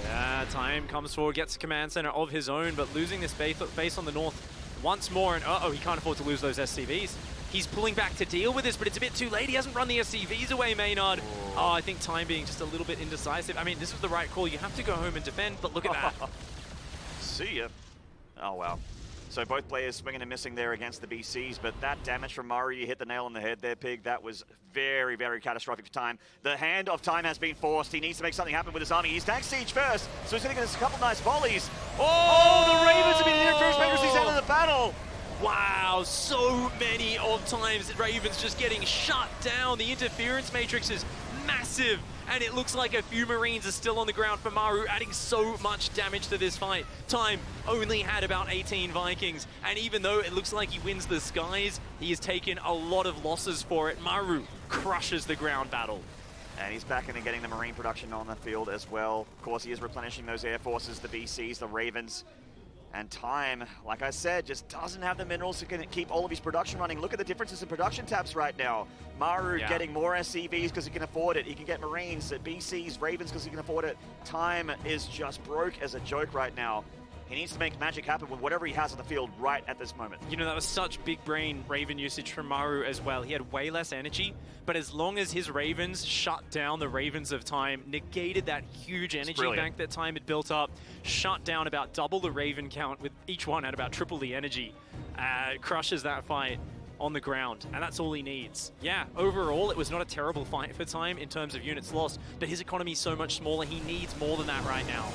Yeah, Time comes forward, gets a command center of his own, but losing this base on the north once more, and uh-oh, he can't afford to lose those SCVs. He's pulling back to deal with this, but it's a bit too late. He hasn't run the SCVs away, Maynard. Oh, I think Time being just a little bit indecisive. I mean, this was the right call. You have to go home and defend, but look at that. See ya. Oh, wow. So both players swinging and missing there against the BCs, but that damage from Maru, you hit the nail on the head there, Pig. That was very, very catastrophic for Time. The hand of Time has been forced. He needs to make something happen with his army. He's tank siege first, so he's going to get a couple nice volleys. Oh, the Ravens have been interference matrices out of the battle. Wow, so many of Time's Ravens just getting shut down. The interference matrix is massive, and it looks like a few Marines are still on the ground for Maru, adding so much damage to this fight. Time only had about 18 Vikings, and even though it looks like he wins the skies, he has taken a lot of losses for it. Maru crushes the ground battle. And he's back in and getting the Marine production on the field as well. Of course, he is replenishing those air forces, the BCs, the Ravens. And Time, like I said, just doesn't have the minerals to keep all of his production running. Look at the differences in production tabs right now. Maru getting more SCVs because he can afford it. He can get Marines, BCs, Ravens because he can afford it. Time is just broke as a joke right now. He needs to make magic happen with whatever he has on the field right at this moment. You know, that was such big brain Raven usage from Maru as well. He had way less energy, but as long as his Ravens shut down the Ravens of Time, negated that huge energy bank that Time had built up, shut down about double the Raven count with each one at about triple the energy, crushes that fight on the ground, and that's all he needs. Yeah, overall, it was not a terrible fight for Time in terms of units lost, but his economy is so much smaller, he needs more than that right now.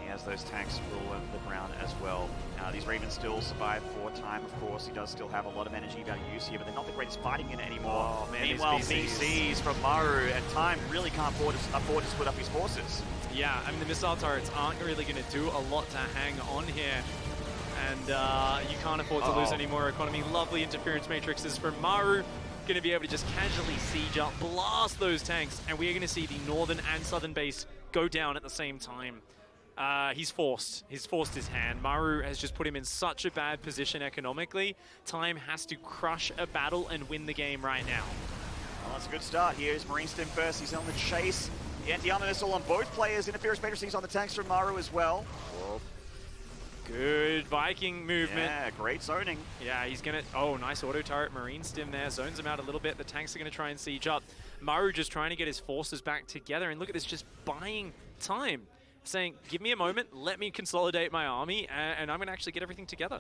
As those tanks rule over the ground as well. These Ravens still survive for Time, of course. He does still have a lot of energy value use here, but they're not the greatest fighting unit anymore. Oh, man, meanwhile, BCs from Maru, and Time really can't afford to split up his forces. Yeah, I mean, the missile turrets aren't really going to do a lot to hang on here. And you can't afford to lose any more economy. Lovely interference matrices from Maru. Going to be able to just casually siege up, blast those tanks, and we're going to see the northern and southern base go down at the same time. He's forced his hand. Maru has just put him in such a bad position economically. Time has to crush a battle and win the game right now. Well, that's a good start. Here's Marine Stim first. He's on the chase. The anti-armor missile on both players. Interference matrices on the tanks from Maru as well. Good Viking movement. Yeah, great zoning. Yeah, he's going to... Oh, nice auto turret Marine Stim there. Zones him out a little bit. The tanks are going to try and siege up. Maru just trying to get his forces back together. And look at this, just buying time. Saying, give me a moment, let me consolidate my army, and I'm going to actually get everything together.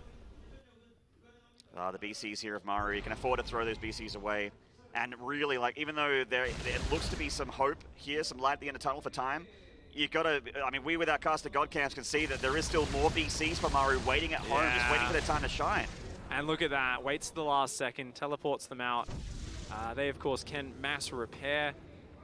The BCs here of Maru, you can afford to throw those BCs away. And really, like, even though there looks to be some hope here, some light at the end of the tunnel for time, you gotta, I mean, we with our caster Godcams can see that there is still more BCs for Maru waiting at home, just waiting for their time to shine. And look at that, waits to the last second, teleports them out. They, of course, can mass repair,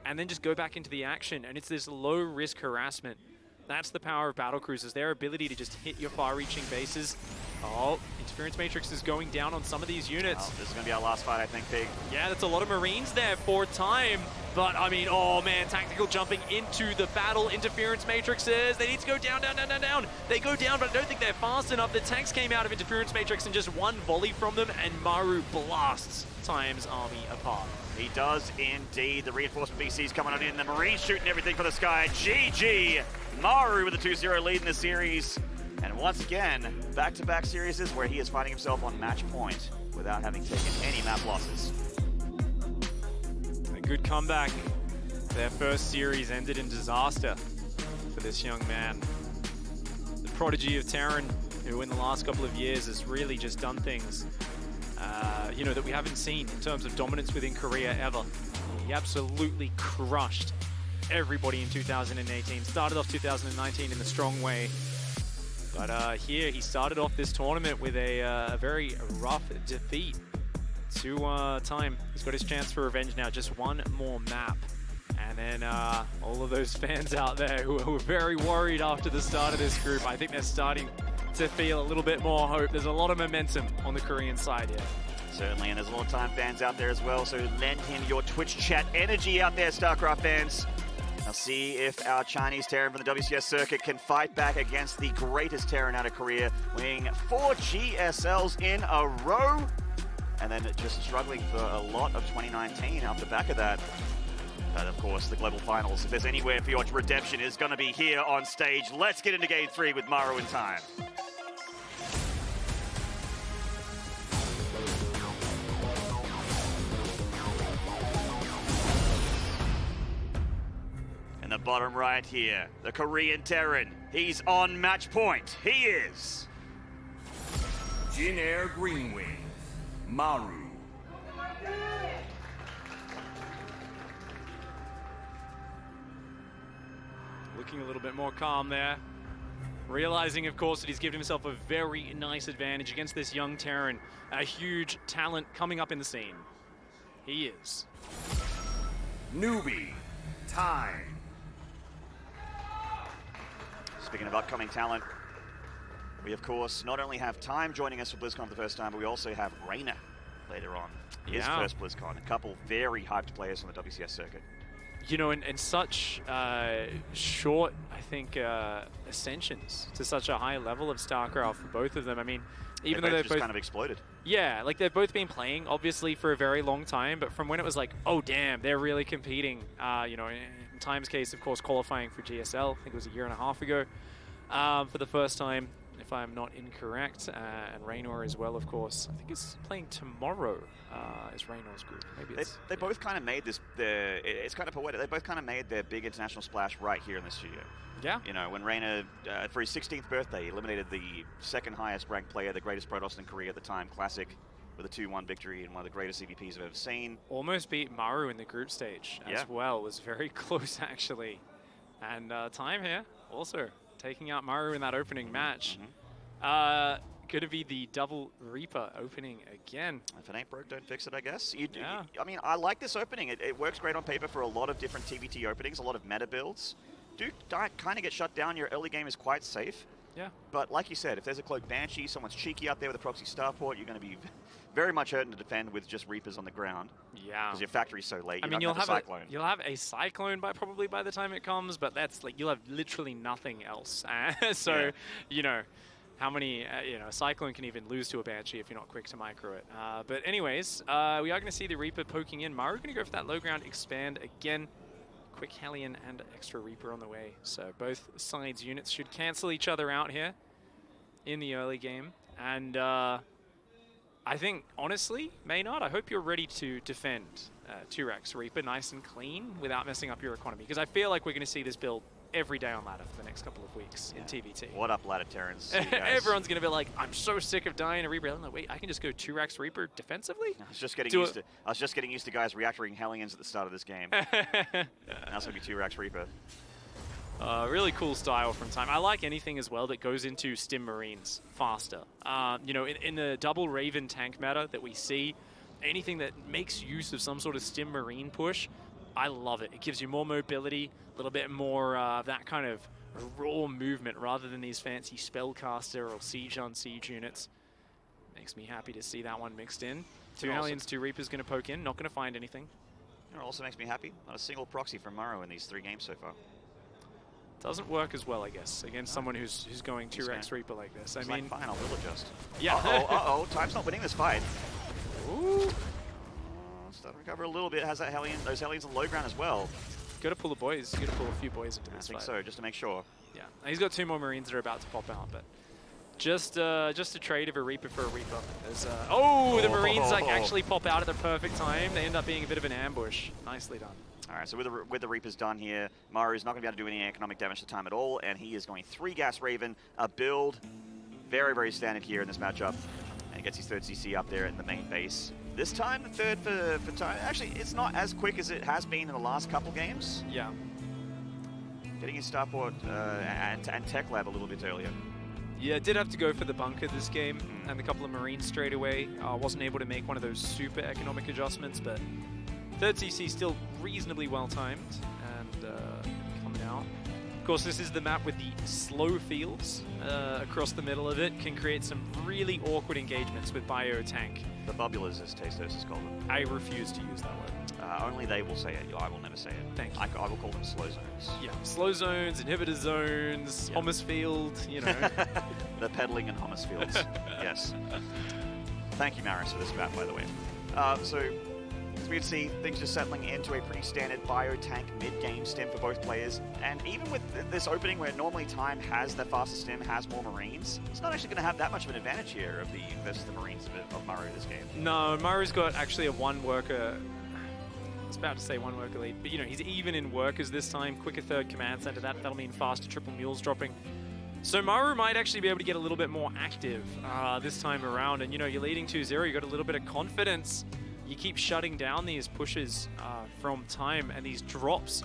and then just go back into the action. And it's this low-risk harassment. That's the power of battle cruisers, their ability to just hit your far-reaching bases. Oh, Interference Matrix is going down on some of these units. Oh, this is going to be our last fight, I think, Pig. Yeah, that's a lot of Marines there for time. But, I mean, oh, man, tactical jumping into the battle. Interference Matrixes, they need to go down, down, down, down, down. They go down, but I don't think they're fast enough. The tanks came out of Interference Matrix and just one volley from them, and Maru blasts Time's army apart. He does indeed. The reinforcement BC's coming on in. The Marines shooting everything for the sky. GG! Maru with a 2-0 lead in the series. And once again, back-to-back series where he is finding himself on match point without having taken any map losses. A good comeback. Their first series ended in disaster for this young man. The prodigy of Terran, who in the last couple of years has really just done things you know, that we haven't seen in terms of dominance within Korea ever. He absolutely crushed everybody in 2018. Started off 2019 in the strong way. But here, he started off this tournament with a very rough defeat to Time. He's got his chance for revenge now, just one more map. And then all of those fans out there who were very worried after the start of this group, I think they're starting to feel a little bit more hope. There's a lot of momentum on the Korean side here. Certainly, and there's a lot of Time fans out there as well, so lend him your Twitch chat energy out there, Starcraft fans. Now see if our Chinese Terran from the WCS circuit can fight back against the greatest Terran out of Korea, winning 4 GSLs in a row, and then just struggling for a lot of 2019 off the back of that. And of course, the global finals, if there's anywhere for your redemption, is going to be here on stage. Let's get into game 3 with Maru and Time. In the bottom right here, the Korean Terran. He's on match point. He is Jin Air Green Wings, Maru. Looking a little bit more calm there. Realizing, of course, that he's given himself a very nice advantage against this young Terran. A huge talent coming up in the scene. He is Newbie, Time. Speaking of upcoming talent, we of course not only have Time joining us for BlizzCon for the first time, but we also have Reina later on. His first BlizzCon. A couple very hyped players on the WCS circuit. You know, and such short, I think, ascensions to such a high level of StarCraft for both of them. I mean, even though they've both kind of exploded. Yeah, like they've both been playing, obviously, for a very long time, but from when it was like, oh, damn, they're really competing, you know, in Time's case, of course, qualifying for GSL, I think it was a year and a half ago, for the first time, if I'm not incorrect, and Raynor as well, of course. I think it's playing tomorrow, is Raynor's group. Maybe it's, they both kind of made this, it's kind of poetic, they both kind of made their big international splash right here in the studio. Yeah. You know, when Reina, for his 16th birthday, eliminated the second highest ranked player, the greatest Protoss in Korea at the time, Classic, with a 2-1 victory and one of the greatest EVPs I've ever seen. Almost beat Maru in the group stage as well. It was very close, actually. And Time here, also taking out Maru in that opening match. Going to be the double Reaper opening again. If it ain't broke, don't fix it, I guess. I mean, I like this opening. It works great on paper for a lot of different TVT openings, a lot of meta builds. Do kind of get shut down. Your early game is quite safe. Yeah. But like you said, if there's a Cloak Banshee, someone's cheeky out there with a proxy starport, you're going to be very much hurting to defend with just Reapers on the ground. Yeah. Because your factory's so late. I mean, you'll have a Cyclone probably by the time it comes, but that's like you'll have literally nothing else. So, you know, how many, you know, a Cyclone can even lose to a Banshee if you're not quick to micro it. But anyways, we are going to see the Reaper poking in. Maru going to go for that low ground expand again. Quick Hellion and extra Reaper on the way. So both sides units should cancel each other out here in the early game. And I think, honestly, Maynard, I hope you're ready to defend 2x Reaper nice and clean without messing up your economy. Because I feel like we're going to see this build every day on ladder for the next couple of weeks in TVT. What up, ladder Terrans? Everyone's going to be like, I'm so sick of dying to Reaper. I'm like, wait, I can just go 2x Reaper defensively? I was just getting used to guys reactoring Hellions at the start of this game. Now it's going to be 2x Reaper. Really cool style from Time. I like anything as well that goes into Stim Marines faster. You know, in the double Raven tank meta that we see, anything that makes use of some sort of Stim Marine push, I love it. It gives you more mobility, a little bit more of that kind of raw movement rather than these fancy Spellcaster or Siege on Siege units. Makes me happy to see that one mixed in. 2 Hellions, 2 Reapers going to poke in, not going to find anything. It also makes me happy. Not a single proxy from Maru in these 3 games so far. Doesn't work as well, I guess, against someone who's going 2x Reaper like this. I mean, fine, I will adjust. Yeah. Uh-oh, Time's not winning this fight. Ooh. Starting to recover a little bit. Has that Hellion, those Hellions on low ground as well. Got to pull the boys. Got to pull a few boys into this fight. I think so, just to make sure. Yeah, and he's got 2 more Marines that are about to pop out, but just a trade of a Reaper for a Reaper. There's, the Marines like actually pop out at the perfect time. They end up being a bit of an ambush. Nicely done. All right, so with the Reapers done here, Maru's not going to be able to do any economic damage to Time at all, and he is going 3 Gas Raven, a build very, very standard here in this matchup, and gets his 3rd CC up there in the main base. This time, the 3rd for Time. Actually, it's not as quick as it has been in the last couple games. Yeah. Getting his starport and tech lab a little bit earlier. Yeah, did have to go for the bunker this game, and a couple of Marines straight away. Wasn't able to make one of those super economic adjustments, but 3rd CC still reasonably well timed and coming out. Of course, this is the map with the slow fields across the middle of it. Can create some really awkward engagements with Bio Tank. The bubulars, as Tastos has called them. I refuse to use that word. Only they will say it. I will never say it. Thank you. I will call them slow zones. Yeah, slow zones, inhibitor zones, hummus field, you know. The peddling and hummus fields. Yes. Thank you, Maris, for this map, by the way. So, as we can see, things just settling into a pretty standard bio-tank mid-game stim for both players. And even with this opening where normally Time has the fastest stim, has more Marines, it's not actually going to have that much of an advantage here versus the Marines of Maru this game. No, Maru's got actually a 1 worker. I was about to say 1 worker lead, but you know, he's even in workers this time. Quicker 3rd command center, that'll mean faster triple mules dropping. So Maru might actually be able to get a little bit more active this time around. And you know, you're leading 2-0, you got a little bit of confidence. You keep shutting down these pushes from Time and these drops.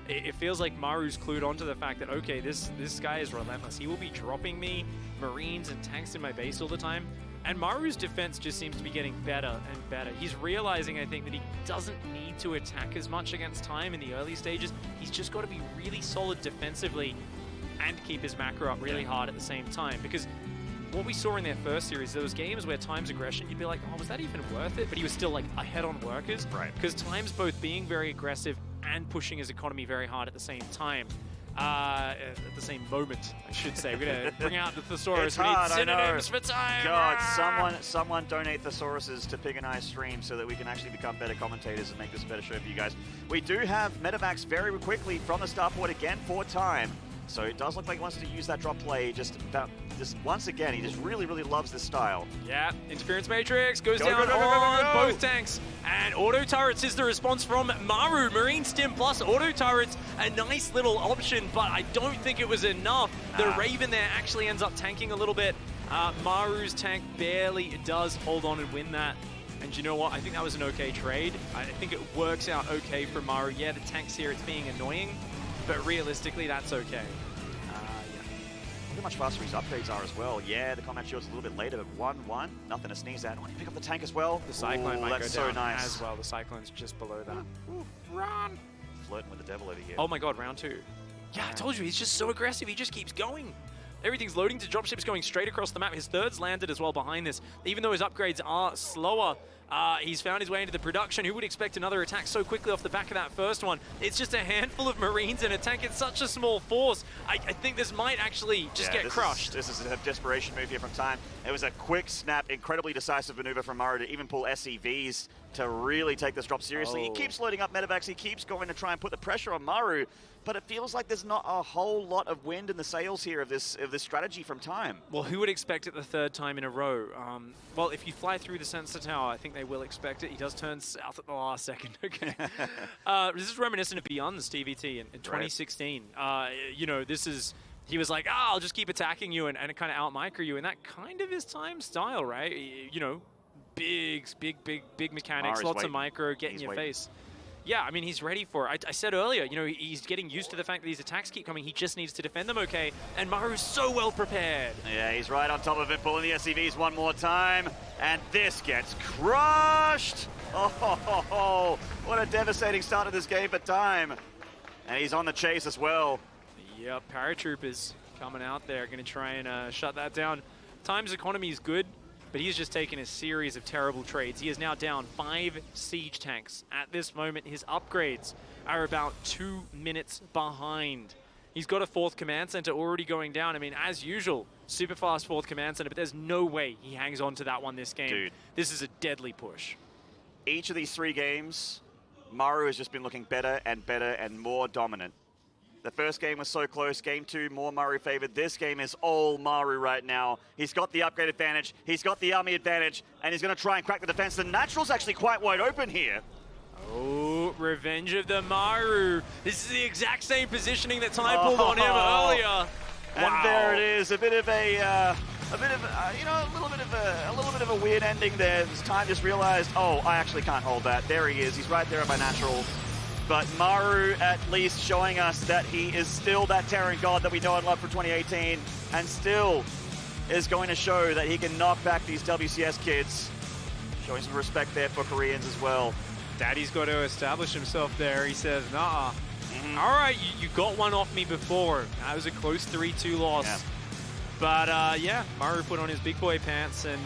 It feels like Maru's clued onto the fact that, okay, this guy is relentless. He will be dropping me Marines and tanks in my base all the time. And Maru's defense just seems to be getting better and better. He's realizing, I think, that he doesn't need to attack as much against Time in the early stages. He's just got to be really solid defensively and keep his macro up really hard at the same time. Because what we saw in their first series, there was games where Time's aggression, you'd be like, oh, was that even worth it? But he was still like ahead on workers. Right. Because Time's both being very aggressive and pushing his economy very hard at the same time. At the same moment, I should say. We're going to bring out the Thesaurus. It's hard, we need synonyms for Time. God, someone donate Thesauruses to Pig and I's stream so that we can actually become better commentators and make this a better show for you guys. We do have Metavacs very quickly from the starport again for Time. So it does look like he wants to use that drop play just once again. He just really, really loves this style. Yeah, Interference Matrix goes down on both tanks. And Auto Turrets is the response from Maru. Marine Stim plus Auto Turrets, a nice little option, but I don't think it was enough. The Raven there actually ends up tanking a little bit. Maru's tank barely does hold on and win that. And you know what? I think that was an okay trade. I think it works out okay for Maru. Yeah, the tank's here, it's being annoying. But realistically, that's okay. Look how much faster his upgrades are as well. Yeah, the combat shield's a little bit later, but 1-1, nothing to sneeze at. I want to pick up the tank as well. The Cyclone might go down nice. as well. The Cyclone's just below that. Run! Flirting with the devil over here. Oh my god, round 2. Yeah, I told you, he's just so aggressive. He just keeps going. Everything's loading to dropships going straight across the map. His 3rd's landed as well behind this. Even though his upgrades are slower, he's found his way into the production. Who would expect another attack so quickly off the back of that first one? It's just a handful of Marines in a tank. It's such a small force. I think this might actually just get crushed. This is a desperation move here from Time. It was a quick snap, incredibly decisive maneuver from Maru to even pull SCVs to really take this drop seriously. He keeps loading up Metavacs. He keeps going to try and put the pressure on Maru. But it feels like there's not a whole lot of wind in the sails here of this strategy from Time. Well, who would expect it the 3rd time in a row? Well, if you fly through the sensor tower, I think think they will expect it. He does turn south at the last second. Okay. This is reminiscent of Beyond's TVT in 2016. You know, he was like, I'll just keep attacking you and kind of out-micro you, and that kind of is Time's style, right? You know, big mechanics, Maru's lots waiting. of micro, get in your face. Yeah, I mean, he's ready for it. I said earlier, you know, he's getting used to the fact that these attacks keep coming. He just needs to defend them okay, and Maru's so well prepared. Yeah, he's right on top of it, pulling the SCVs one more time, and this gets crushed! Oh, what a devastating start to this game for Time. And he's on the chase as well. Yep, paratroopers coming out there, going to try and shut that down. Time's economy is good, but he's just taken a series of terrible trades. He is now down 5 siege tanks. At this moment, his upgrades are about 2 minutes behind. He's got a 4th command center already going down. I mean, as usual, super fast 4th command center, but there's no way he hangs on to that one this game. Dude. This is a deadly push. Each of these 3 games, Maru has just been looking better and more dominant. The first game was so close. Game 2, more Maru favored. This game is all Maru right now. He's got the upgrade advantage. He's got the army advantage, and he's going to try and crack the defense. The natural's actually quite wide open here. Oh, revenge of the Maru. This is the exact same positioning that Time pulled on him earlier. And there it is, a little bit of a weird ending there. This Time just realized, oh, I actually can't hold that. There he is. He's right there at my natural. But Maru at least showing us that he is still that Terran god that we know and love for 2018, and still is going to show that he can knock back these WCS kids. Showing some respect there for Koreans as well. Daddy's got to establish himself there. He says, nah. All right, you got one off me before. That was a close 3-2 loss. Yeah. But yeah, Maru put on his big boy pants and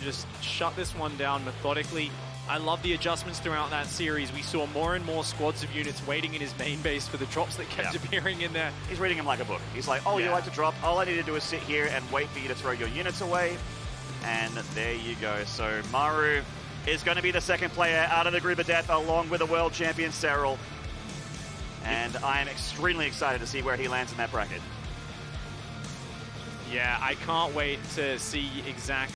just shut this one down methodically. I love the adjustments throughout that series. We saw more and more squads of units waiting in his main base for the drops that kept appearing in there. He's reading him like a book. He's like, oh, you like to drop? All I need to do is sit here and wait for you to throw your units away. And there you go. So Maru is going to be the 2nd player out of the group of death, along with the world champion Cyril. And I am extremely excited to see where he lands in that bracket. Yeah, I can't wait to see exactly